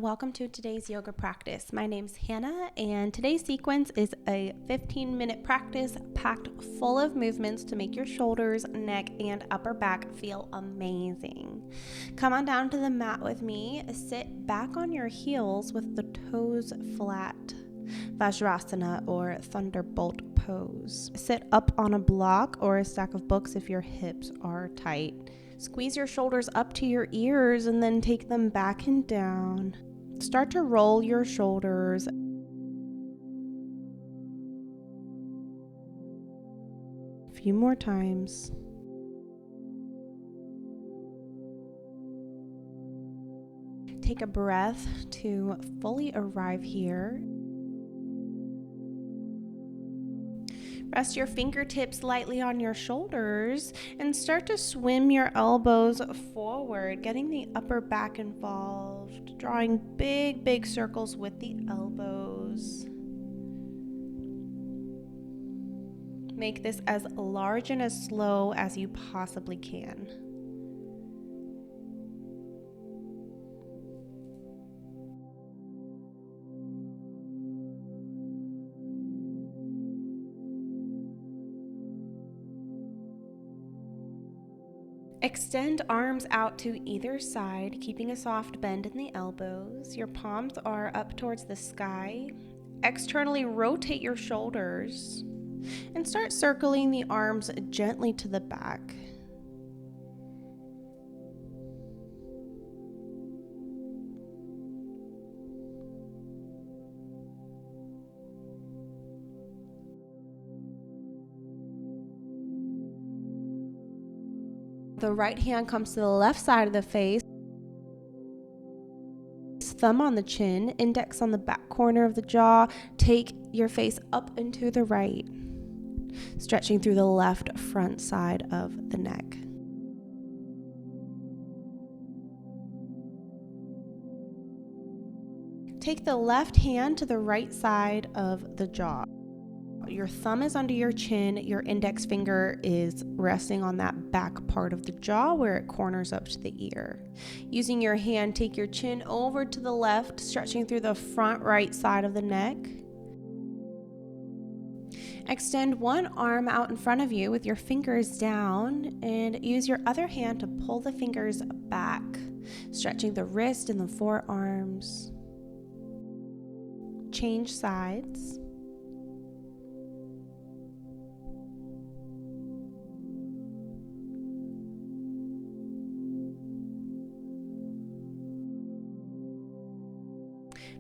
welcome to today's yoga practice. My name's Hannah, and today's sequence is a 15-minute practice packed full of movements to make your shoulders, neck, and upper back feel amazing. Come on down to the mat with me. Sit back on your heels with the toes flat. Vajrasana or thunderbolt pose. Sit up on a block or a stack of books if your hips are tight. Squeeze your shoulders up to your ears and then take them back and down. Start to roll your shoulders. A few more times. Take a breath to fully arrive here. Rest your fingertips lightly on your shoulders and start to swim your elbows forward, getting the upper back involved, drawing big circles with the elbows. Make this as large and as slow as you possibly can. Extend arms out to either side, keeping a soft bend in the elbows. Your palms are up towards the sky. Externally rotate your shoulders and start circling the arms gently to the back. The right hand comes to the left side of the face, thumb on the chin, index on the back corner of the jaw. Take your face up and to the right, stretching through the left front side of the neck. Take the left hand to the right side of the jaw. Your thumb is under your chin, your index finger is resting on that back part of the jaw where it corners up to the ear. Using your hand, take your chin over to the left, stretching through the front right side of the neck. Extend one arm out in front of you with your fingers down and use your other hand to pull the fingers back, stretching the wrist and the forearms. Change sides.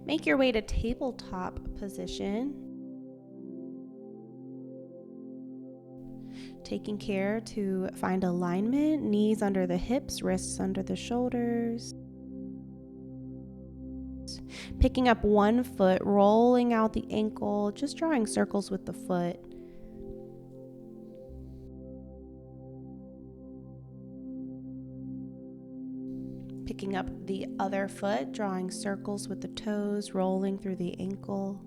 Make your way to tabletop position. Taking care to find alignment, knees under the hips, wrists under the shoulders. Picking up one foot, rolling out the ankle, just drawing circles with the foot. Picking up the other foot, drawing circles with the toes, rolling through the ankle.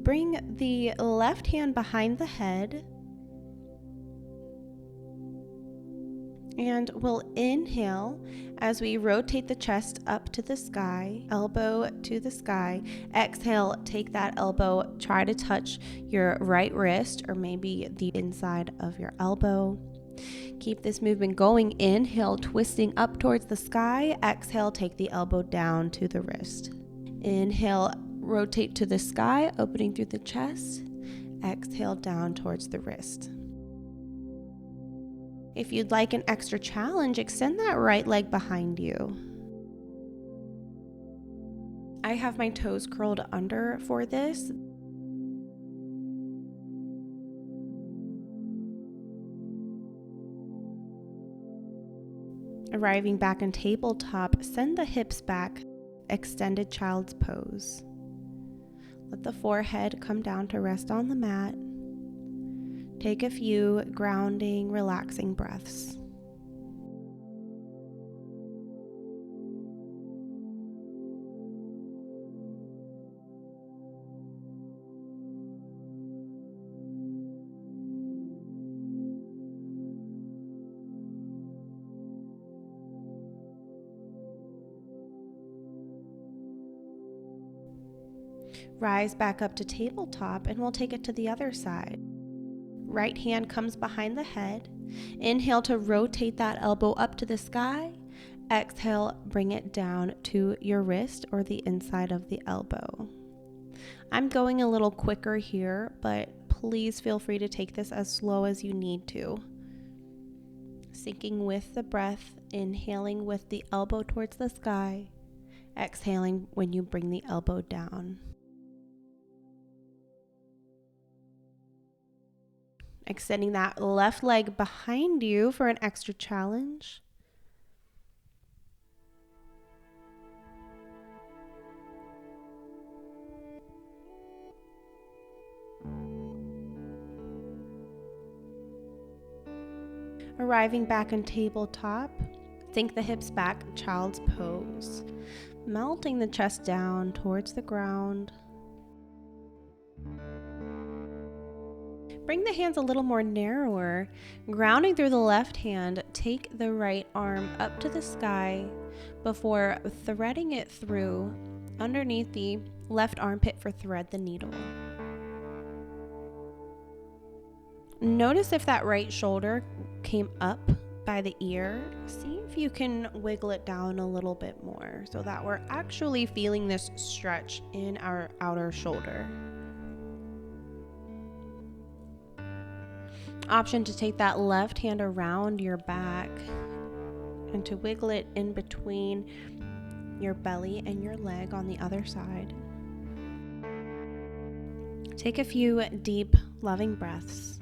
Bring the left hand behind the head. And we'll inhale as we rotate the chest up to the sky, elbow to the sky. Exhale, take that elbow, try to touch your right wrist or maybe the inside of your elbow. Keep this movement going. Inhale, twisting up towards the sky. Exhale, take the elbow down to the wrist. Inhale, rotate to the sky, opening through the chest. Exhale, down towards the wrist. If you'd like an extra challenge, extend that right leg behind you. I have my toes curled under for this. Arriving back in tabletop, send the hips back, extended child's pose. Let the forehead come down to rest on the mat. Take a few grounding, relaxing breaths. Rise back up to tabletop and we'll take it to the other side. Right hand comes behind the head. Inhale to rotate that elbow up to the sky. Exhale, bring it down to your wrist or the inside of the elbow. I'm going a little quicker here, but please feel free to take this as slow as you need to. Syncing with the breath, inhaling with the elbow towards the sky, exhaling when you bring the elbow down. Extending that left leg behind you for an extra challenge. Arriving back in tabletop, sink the hips back, child's pose. Melting the chest down towards the ground. Bring the hands a little more narrower. Grounding through the left hand, take the right arm up to the sky before threading it through underneath the left armpit for thread the needle. Notice if that right shoulder came up by the ear. See if you can wiggle it down a little bit more so that we're actually feeling this stretch in our outer shoulder. Option to take that left hand around your back and to wiggle it in between your belly and your leg on the other side. Take a few deep, loving breaths.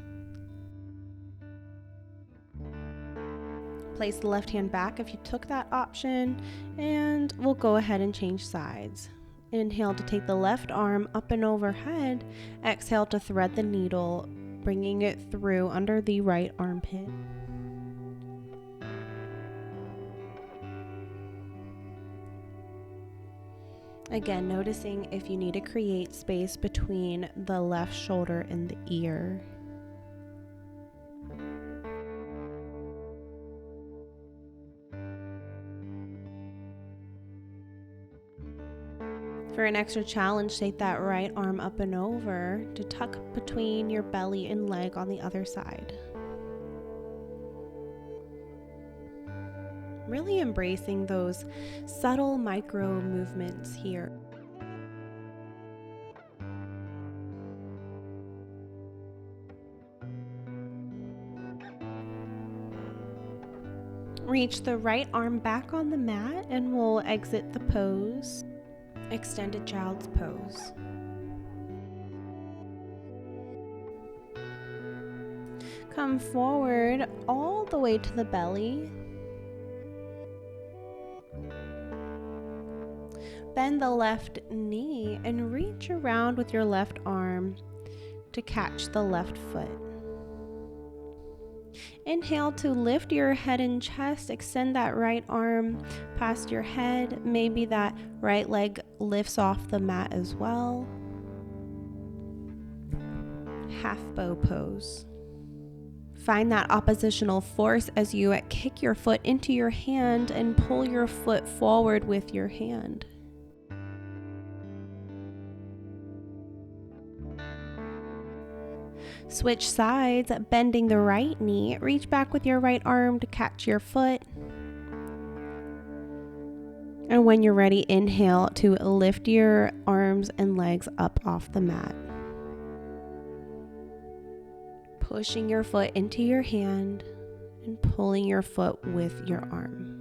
Place the left hand back if you took that option, and we'll go ahead and change sides. Inhale to take the left arm up and overhead. Exhale to thread the needle, bringing it through under the right armpit. Again, noticing if you need to create space between the left shoulder and the ear. For an extra challenge, take that right arm up and over to tuck between your belly and leg on the other side. Really embracing those subtle micro movements here. Reach the right arm back on the mat and we'll exit the pose. Extended child's pose. Come forward all the way to the belly. Bend the left knee and reach around with your left arm to catch the left foot. Inhale to lift your head and chest. Extend that right arm past your head. Maybe that right leg lifts off the mat as well. Half bow pose. Find that oppositional force as you kick your foot into your hand and pull your foot forward with your hand. Switch sides, bending the right knee. Reach back with your right arm to catch your foot. And when you're ready, inhale to lift your arms and legs up off the mat. Pushing your foot into your hand and pulling your foot with your arm.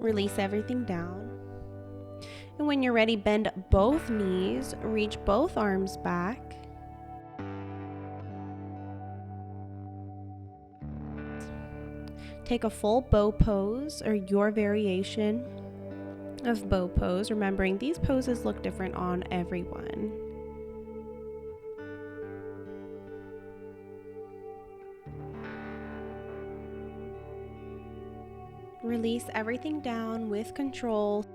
Release everything down. And when you're ready, bend both knees, reach both arms back. Take a full bow pose or your variation of bow pose, remembering these poses look different on everyone. Release everything down with control.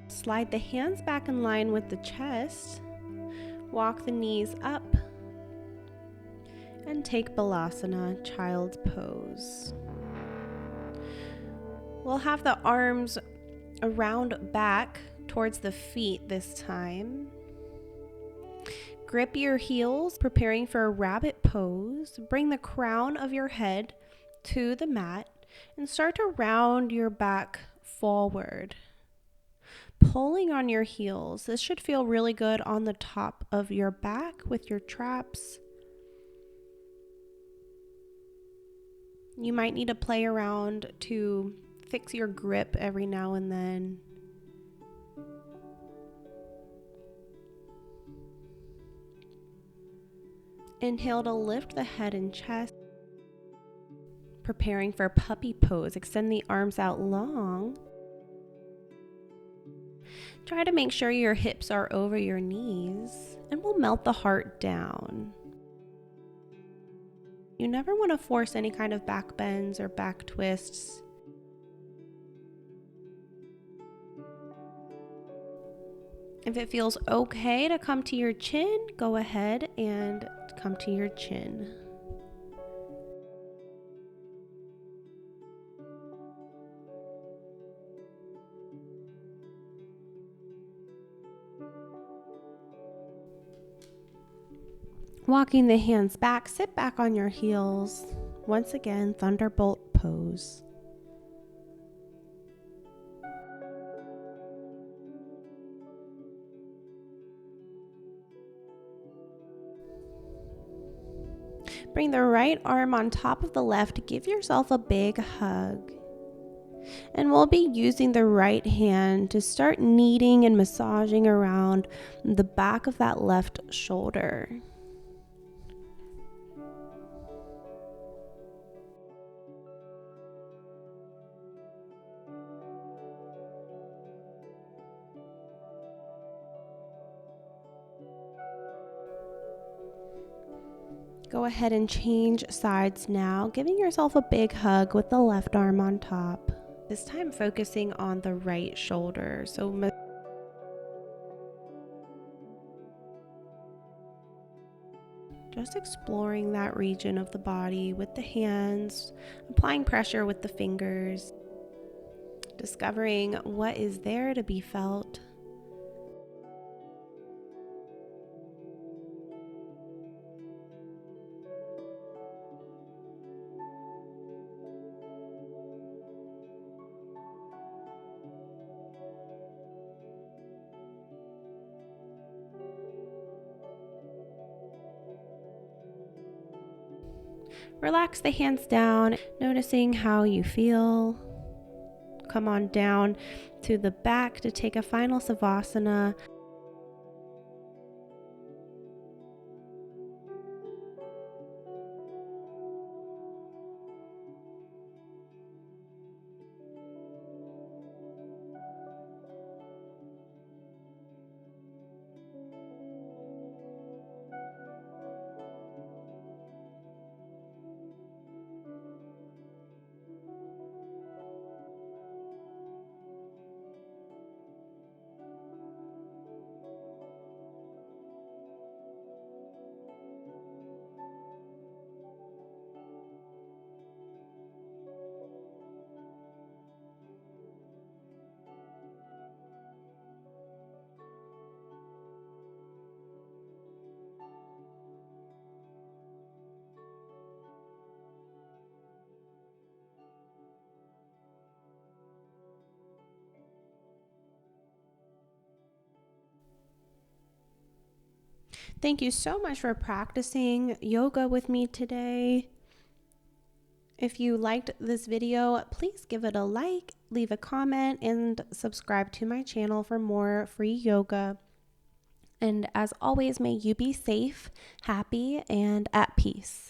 Slide the hands back in line with the chest. Walk the knees up. And take Balasana, child's pose. We'll have the arms around back towards the feet this time. Grip your heels, preparing for a rabbit pose. Bring the crown of your head to the mat and start to round your back forward. Pulling on your heels. This should feel really good on the top of your back with your traps. You might need to play around to fix your grip every now and then. Inhale to lift the head and chest. Preparing for puppy pose. Extend the arms out long. Try to make sure your hips are over your knees, and we'll melt the heart down. You never want to force any kind of back bends or back twists. If it feels okay to come to your chin, go ahead and come to your chin. Walking the hands back, sit back on your heels. Once again, thunderbolt pose. Bring the right arm on top of the left. Give yourself a big hug. And we'll be using the right hand to start kneading and massaging around the back of that left shoulder. Go ahead and change sides now, giving yourself a big hug with the left arm on top. This time focusing on the right shoulder. So just exploring that region of the body with the hands, applying pressure with the fingers, discovering what is there to be felt. Relax the hands down, noticing how you feel. Come on down to the back to take a final Savasana. Thank you so much for practicing yoga with me today. If you liked this video, please give it a like, leave a comment, and subscribe to my channel for more free yoga. And as always, may you be safe, happy, and at peace.